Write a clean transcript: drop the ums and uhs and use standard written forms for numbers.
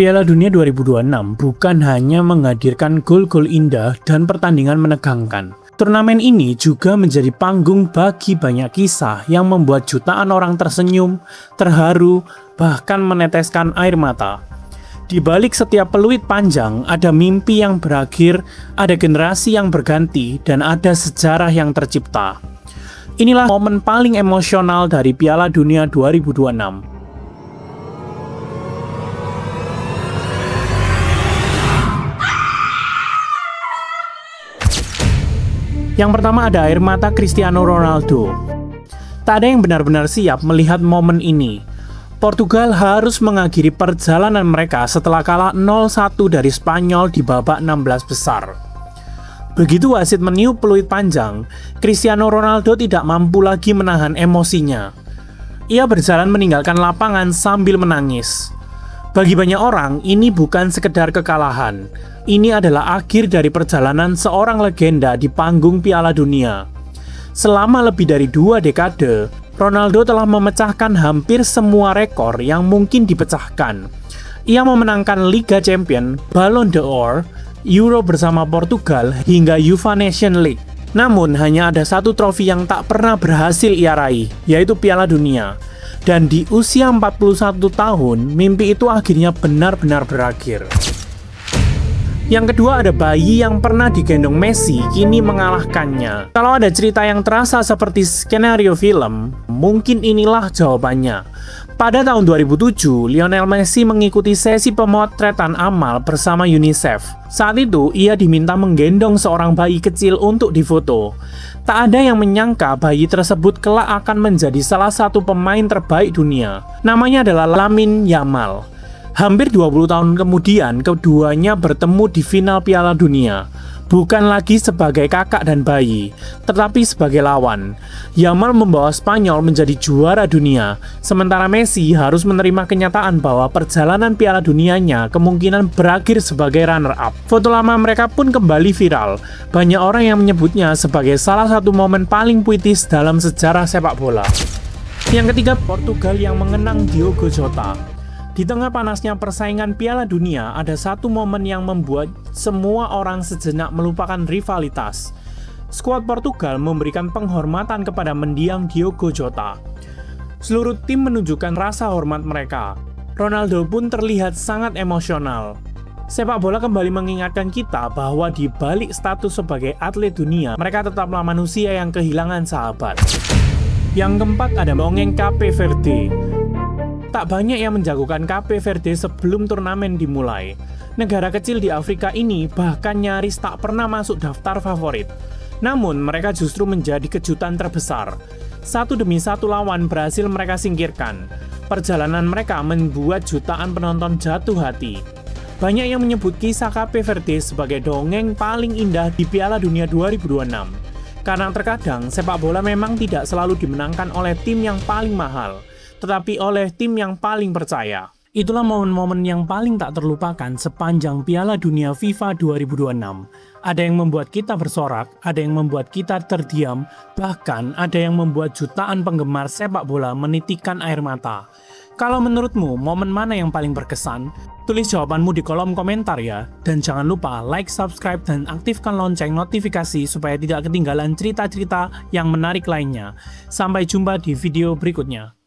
Piala Dunia 2026 bukan hanya menghadirkan gol-gol indah dan pertandingan menegangkan. Turnamen ini juga menjadi panggung bagi banyak kisah yang membuat jutaan orang tersenyum, terharu, bahkan meneteskan air mata. Di balik setiap peluit panjang, ada mimpi yang berakhir, ada generasi yang berganti, dan ada sejarah yang tercipta. Inilah momen paling emosional dari Piala Dunia 2026. Yang pertama ada air mata Cristiano Ronaldo. Tak ada yang benar-benar siap melihat momen ini. Portugal harus mengakhiri perjalanan mereka setelah kalah 0-1 dari Spanyol di babak 16 besar. Begitu wasit meniup peluit panjang, Cristiano Ronaldo tidak mampu lagi menahan emosinya. Ia berjalan meninggalkan lapangan sambil menangis. Bagi banyak orang, ini bukan sekedar kekalahan. Ini adalah akhir dari perjalanan seorang legenda di panggung Piala Dunia. Selama lebih dari 2 dekade, Ronaldo telah memecahkan hampir semua rekor yang mungkin dipecahkan. Ia memenangkan Liga Champions, Ballon d'Or, Euro bersama Portugal, hingga UEFA Nations League. Namun, hanya ada satu trofi yang tak pernah berhasil ia raih, yaitu Piala Dunia. Dan di usia 41 tahun, mimpi itu akhirnya benar-benar berakhir. Yang kedua ada bayi yang pernah digendong Messi, kini mengalahkannya. Kalau ada cerita yang terasa seperti skenario film, mungkin inilah jawabannya. Pada tahun 2007, Lionel Messi mengikuti sesi pemotretan amal bersama UNICEF. Saat itu, ia diminta menggendong seorang bayi kecil untuk difoto. Tak ada yang menyangka bayi tersebut kelak akan menjadi salah satu pemain terbaik dunia. Namanya adalah Lamine Yamal. Hampir 20 tahun kemudian, keduanya bertemu di final Piala Dunia. Bukan lagi sebagai kakak dan bayi, tetapi sebagai lawan. Yamal membawa Spanyol menjadi juara dunia, sementara Messi harus menerima kenyataan bahwa perjalanan Piala Dunianya kemungkinan berakhir sebagai runner-up. Foto lama mereka pun kembali viral. Banyak orang yang menyebutnya sebagai salah satu momen paling puitis dalam sejarah sepak bola. Yang ketiga, Portugal yang mengenang Diogo Jota. Di tengah panasnya persaingan Piala Dunia, ada satu momen yang membuat semua orang sejenak melupakan rivalitas. Skuad Portugal memberikan penghormatan kepada mendiang Diogo Jota. Seluruh tim menunjukkan rasa hormat mereka. Ronaldo pun terlihat sangat emosional. Sepak bola kembali mengingatkan kita bahwa di balik status sebagai atlet dunia, mereka tetaplah manusia yang kehilangan sahabat. Yang keempat ada dongeng Cape Verde. Tak banyak yang menjagokan Cape Verde sebelum turnamen dimulai. Negara kecil di Afrika ini bahkan nyaris tak pernah masuk daftar favorit. Namun mereka justru menjadi kejutan terbesar. Satu demi satu lawan berhasil mereka singkirkan. Perjalanan mereka membuat jutaan penonton jatuh hati. Banyak yang menyebut kisah Cape Verde sebagai dongeng paling indah di Piala Dunia 2026. Karena terkadang sepak bola memang tidak selalu dimenangkan oleh tim yang paling mahal, tetapi oleh tim yang paling percaya. Itulah momen-momen yang paling tak terlupakan sepanjang Piala Dunia FIFA 2026. Ada yang membuat kita bersorak, ada yang membuat kita terdiam, bahkan ada yang membuat jutaan penggemar sepak bola menitikkan air mata. Kalau menurutmu, momen mana yang paling berkesan? Tulis jawabanmu di kolom komentar ya. Dan jangan lupa like, subscribe, dan aktifkan lonceng notifikasi supaya tidak ketinggalan cerita-cerita yang menarik lainnya. Sampai jumpa di video berikutnya.